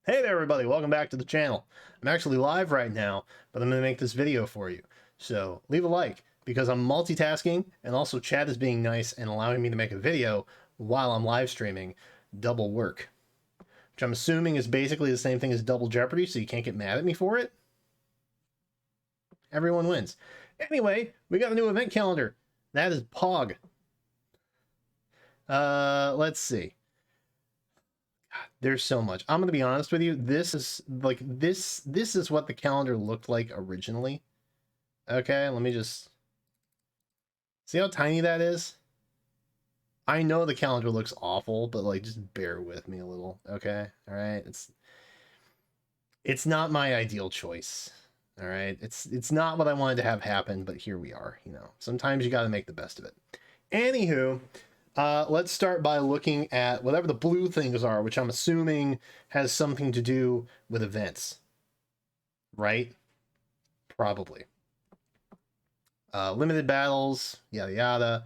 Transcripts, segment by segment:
Hey there everybody, welcome back to the channel. I'm actually live right now, but I'm going to make this video for you. So leave a like, because I'm multitasking, and also chat is being nice and allowing me to make a video while I'm live streaming. Double work. Which I'm assuming is basically the same thing as double jeopardy, so you can't get mad at me for it. Everyone wins. Anyway, we got a new event calendar. That is POG. Let's see. There's so much. I'm gonna be honest with you. This is like this is what the calendar looked like originally. Okay, let me just see how tiny that is. I know the calendar looks awful, but like just bear with me a little. Okay. All right. It's not my ideal choice. All right. It's not what I wanted to have happen, but here we are, you know. Sometimes you got to make the best of it. Anywho, let's start by looking at whatever the blue things are, which I'm assuming has something to do with events. Right? Probably. Limited battles, yada yada.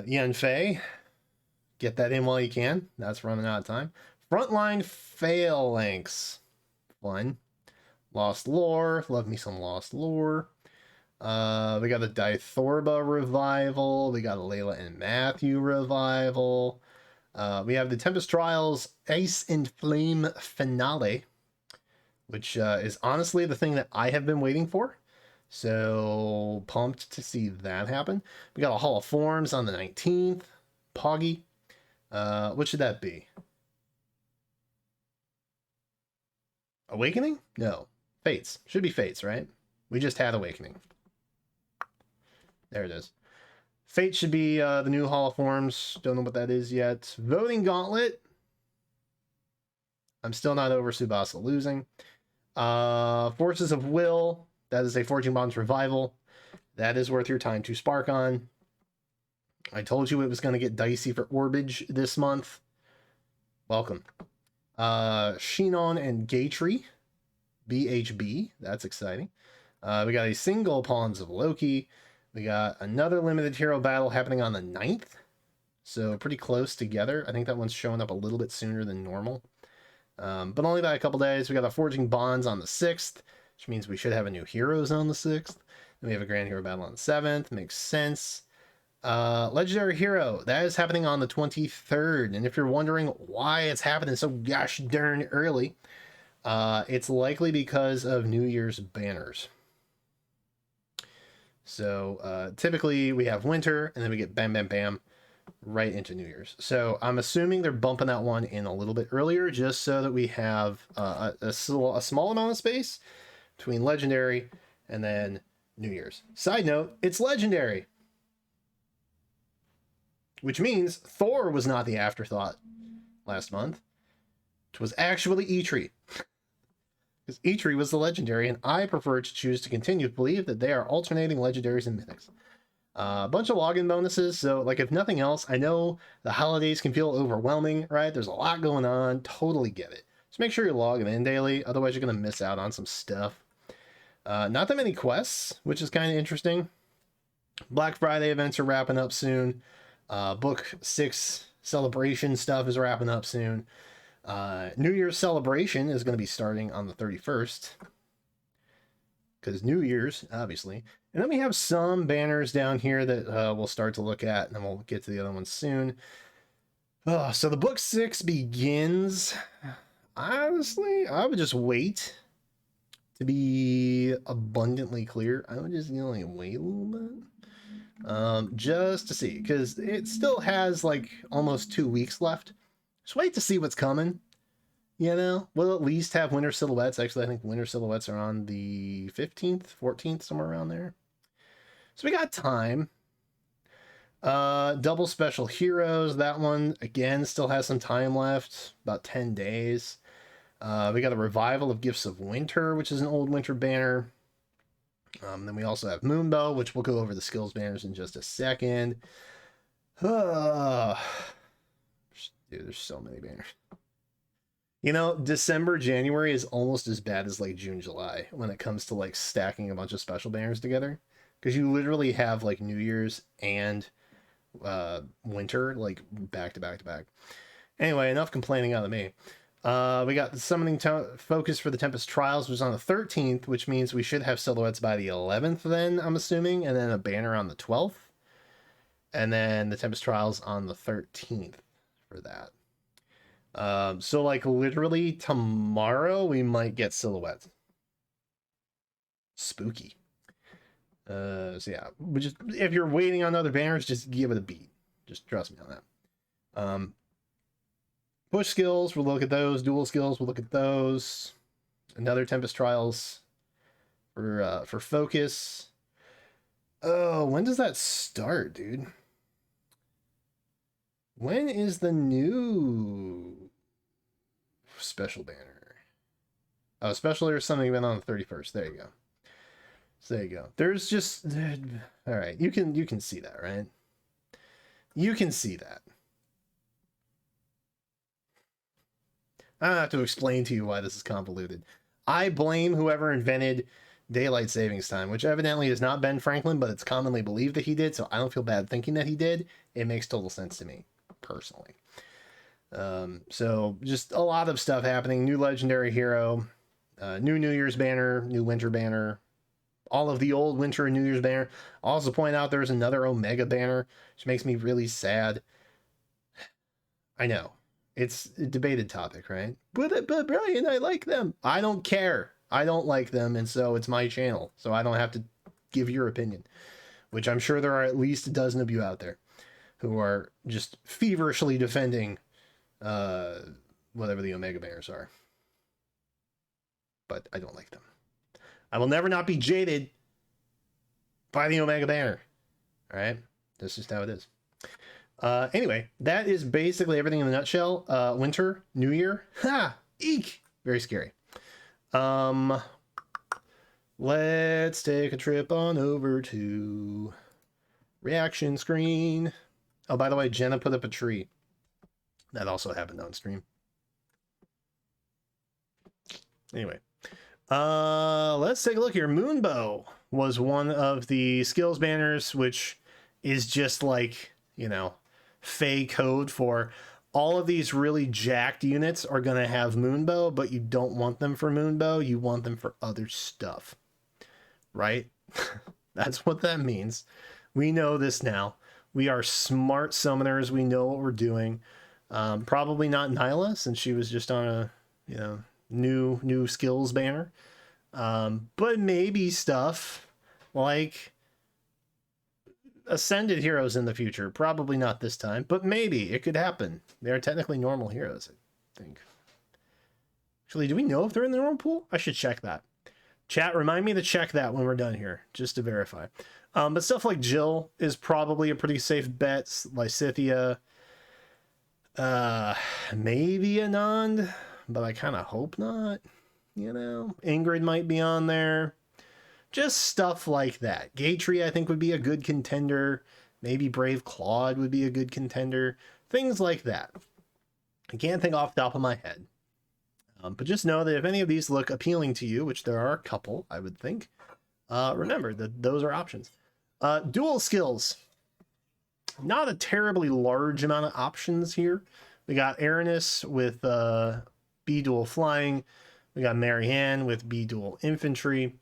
Yen Fei. Get that in while you can. That's running out of time. Frontline Phalanx. Fun. Lost Lore. Love me some Lost Lore. We got the Dithorba revival. We got a Layla and Matthew revival. We have the Tempest Trials Ice and Flame finale, which is honestly the thing that I have been waiting for. So pumped to see that happen. We got a Hall of Forms on the 19th. Poggy. What should that be? Awakening? No. Fates. Should be Fates, right? We just had Awakening. There it is. Fate should be the new Hall of Forms. Don't know what that is yet. Voting Gauntlet. I'm still not over Tsubasa losing. Forces of Will. That is a Forging Bonds revival. That is worth your time to spark on. I told you it was going to get dicey for Orbage this month. Welcome. Shinon and Gatry. BHB. That's exciting. We got a single Pawns of Loki. We got another limited hero battle happening on the 9th. So pretty close together. I think that one's showing up a little bit sooner than normal. But only by a couple days. We got a Forging Bonds on the 6th, which means we should have a new Heroes on the 6th. Then we have a Grand Hero battle on the 7th. Makes sense. Legendary Hero. That is happening on the 23rd. And if you're wondering why it's happening so gosh darn early, it's likely because of New Year's banners. So typically we have winter, and then we get bam, bam, bam, right into New Year's. So I'm assuming they're bumping that one in a little bit earlier, just so that we have a small amount of space between Legendary and then New Year's. Side note, it's Legendary, which means Thor was not the afterthought last month. It was actually Eitri. Because Eitri was the legendary, and I prefer to choose to continue to believe that they are alternating legendaries and mythics. A bunch of login bonuses, so like if nothing else, I know the holidays can feel overwhelming, right? There's a lot going on, totally get it. So make sure you're logging in daily, otherwise you're going to miss out on some stuff. Not that many quests, which is kind of interesting. Black Friday events are wrapping up soon. Book 6 celebration stuff is wrapping up soon. New Year's celebration is going to be starting on the 31st. Because New Year's, obviously. And then we have some banners down here that we'll start to look at, and then we'll get to the other ones soon. So the book 6 begins. Honestly, I would just wait. To be abundantly clear, I would just like wait a little bit. Just to see, because it still has like almost 2 weeks left. Just wait to see what's coming. You know, we'll at least have Winter Silhouettes. Actually, I think Winter Silhouettes are on the 15th, 14th, somewhere around there. So we got time. Double Special Heroes. That one, again, still has some time left. About 10 days. We got a Revival of Gifts of Winter, which is an old winter banner. Then we also have Moonbow, which we'll go over the skills banners in just a second. Dude, there's so many banners. You know, December, January is almost as bad as like June, July when it comes to like stacking a bunch of special banners together. Because you literally have like New Year's and winter like back to back to back. Anyway, enough complaining out of me. We got the summoning focus for the Tempest Trials, which is on the 13th, which means we should have silhouettes by the 11th then, I'm assuming, and then a banner on the 12th. And then the Tempest Trials on the 13th for that. So like literally tomorrow we might get silhouettes. Spooky. So yeah, just if you're waiting on other banners, just give it a beat. Just trust me on that. Push skills, we'll look at those. Dual skills, we'll look at those. Another Tempest Trials for focus. Oh, when does that start, dude? When is the new special banner? Oh, special or something event on the 31st. There you go. So there you go. There's just all right. You can see that, right? You can see that. I don't have to explain to you why this is convoluted. I blame whoever invented daylight savings time, which evidently is not Ben Franklin, but it's commonly believed that he did, so I don't feel bad thinking that he did. It makes total sense to me, personally. So just a lot of stuff happening. New legendary hero, new New Year's banner, new winter banner, all of the old winter and New Year's banner. I'll also point out there's another Omega banner, which makes me really sad. I know. It's a debated topic, right? But Brian, I like them. I don't care. I don't like them, and so it's my channel. So I don't have to give your opinion, which I'm sure there are at least a dozen of you out there who are just feverishly defending whatever the Omega Banners are. But I don't like them. I will never not be jaded by the Omega Banner. All right? That's just how it is. Anyway, that is basically everything in a nutshell. Winter, New Year. Ha! Eek! Very scary. Let's take a trip on over to reaction screen. Oh, by the way, Jenna put up a tree. That also happened on stream. Anyway, let's take a look here. Moonbow was one of the skills banners, which is just like, you know, fey code for all of these really jacked units are going to have Moonbow, but you don't want them for Moonbow. You want them for other stuff, right? That's what that means. We know this now. We are smart summoners. We know what we're doing. Probably not Nyla, since she was just on a, you know, new skills banner. But maybe stuff like Ascended heroes in the future. Probably not this time, but maybe it could happen. They are technically normal heroes, I think. Actually, do we know if they're in the normal pool? I should check that. Chat, remind me to check that when we're done here, just to verify. But stuff like Jill is probably a pretty safe bet. Lysithia, maybe Anand, but I kind of hope not. You know, Ingrid might be on there. Just stuff like that. Gatry, I think, would be a good contender. Maybe Brave Claude would be a good contender. Things like that. I can't think off the top of my head. But just know that if any of these look appealing to you, which there are a couple, I would think, remember that those are options. Dual skills. Not a terribly large amount of options here. We got Aranis with B dual flying. We got Marianne with B dual infantry.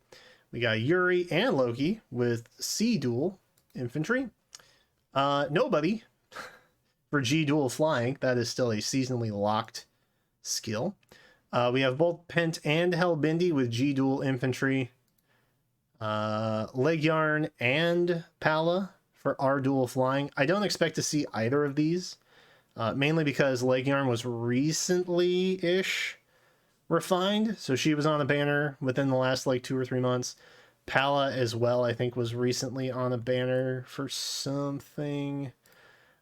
We got Yuri and Loki with C dual infantry. Nobody for G dual flying. That is still a seasonally locked skill. We have both Pent and Hellbindi with G dual infantry. Legyarn and Pala for R dual flying. I don't expect to see either of these, mainly because Legyarn was recently-ish refined, so she was on a banner within the last like 2 or 3 months. Pala as well, I think, was recently on a banner for something.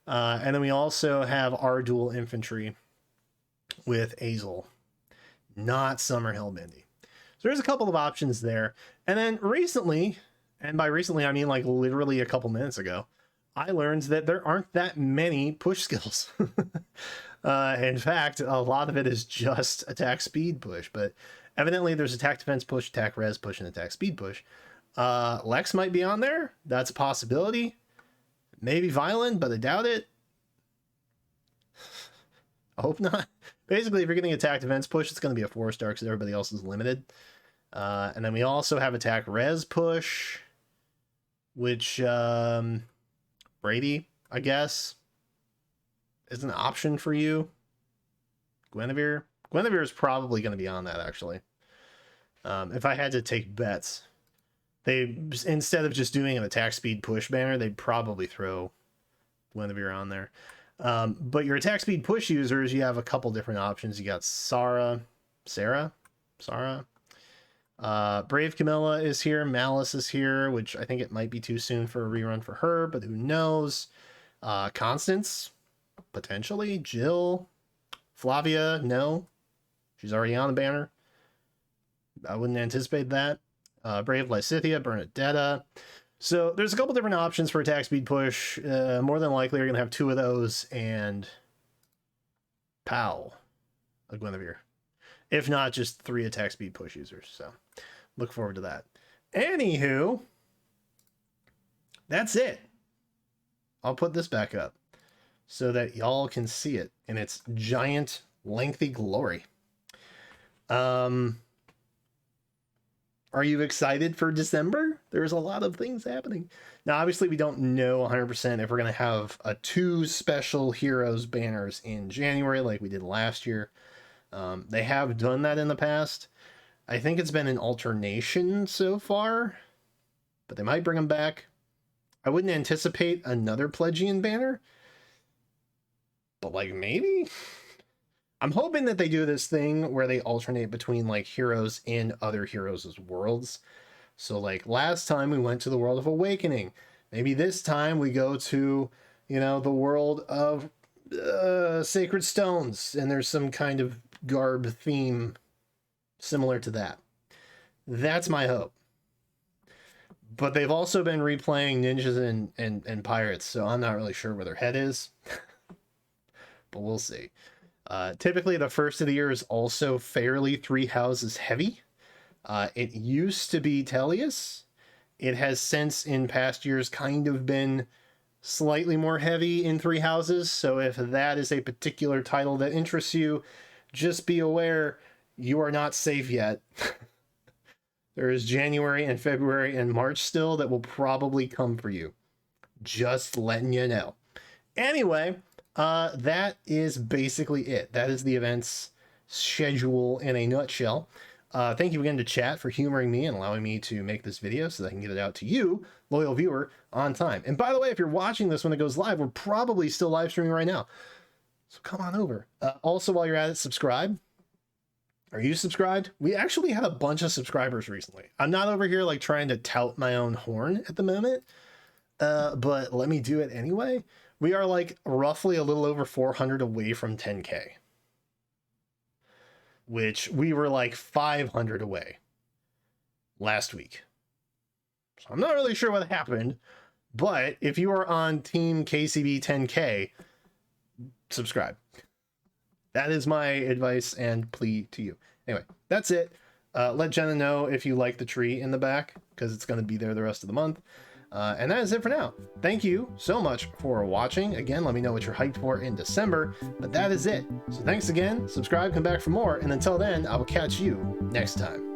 And then we also have R dual infantry with Azel, not Summer Hellbindi. So there's a couple of options there. And then recently, and by recently I mean like literally a couple minutes ago, I learned that there aren't that many push skills. In fact, a lot of it is just attack speed push, but evidently there's attack defense push, attack res push, and attack speed push. Lex might be on there. That's a possibility. Maybe Violent, but I doubt it. I hope not. Basically, if you're getting attack defense push, it's going to be a 4-star because everybody else is limited. And then we also have attack res push, which Brady, I guess, is an option for you. Guinevere is probably going to be on that, actually. If I had to take bets, they, instead of just doing an attack speed push banner, they'd probably throw Guinevere on there. But your attack speed push users, you have a couple different options. You got Sarah. Brave Camilla is here. Malice is here, which I think it might be too soon for a rerun for her, but who knows? Constance, potentially. Jill. Flavia, no. She's already on the banner. I wouldn't anticipate that. Brave Lysithia, Bernadetta. So there's a couple different options for attack speed push. More than likely, you're going to have 2 of those and Pal, a Guinevere. If not, just 3 attack speed push users. So look forward to that. Anywho, that's it. I'll put this back up so that y'all can see it in its giant, lengthy glory. Are you excited for December? There's a lot of things happening. Now, obviously, we don't know 100% if we're going to have 2 special Heroes banners in January like we did last year. They have done that in the past. I think it's been an alternation so far, but they might bring them back. I wouldn't anticipate another Pledgian banner, but like maybe? I'm hoping that they do this thing where they alternate between like heroes in other heroes' worlds. So like last time we went to the world of Awakening. Maybe this time we go to, you know, the world of Sacred Stones, and there's some kind of garb theme similar to that. That's my hope. But they've also been replaying ninjas and pirates, so I'm not really sure where their head is. But we'll see. Typically, the first of the year is also fairly 3 houses heavy. It used to be Tellius. It has since, in past years, kind of been slightly more heavy in 3 houses. So if that is a particular title that interests you, just be aware you are not safe yet. There is January and February and March still that will probably come for you. Just letting you know. Anyway, that is basically it. That is the events schedule in a nutshell. Thank you again to chat for humoring me and allowing me to make this video so that I can get it out to you, loyal viewer, on time. And by the way, if you're watching this when it goes live, we're probably still live streaming right now. So come on over. Also, while you're at it, subscribe. Are you subscribed? We actually had a bunch of subscribers recently. I'm not over here like trying to tout my own horn at the moment, but let me do it anyway. We are like roughly a little over 400 away from 10K, which we were like 500 away last week. So I'm not really sure what happened, but if you are on Team KCB 10K, subscribe. That is my advice and plea to you. Anyway, that's it. Let Jenna know if you like the tree in the back, because it's going to be there the rest of the month. And that is it for now. Thank you so much for watching. Again, let me know what you're hyped for in December, but that is it. So thanks again. Subscribe, come back for more. And until then, I will catch you next time.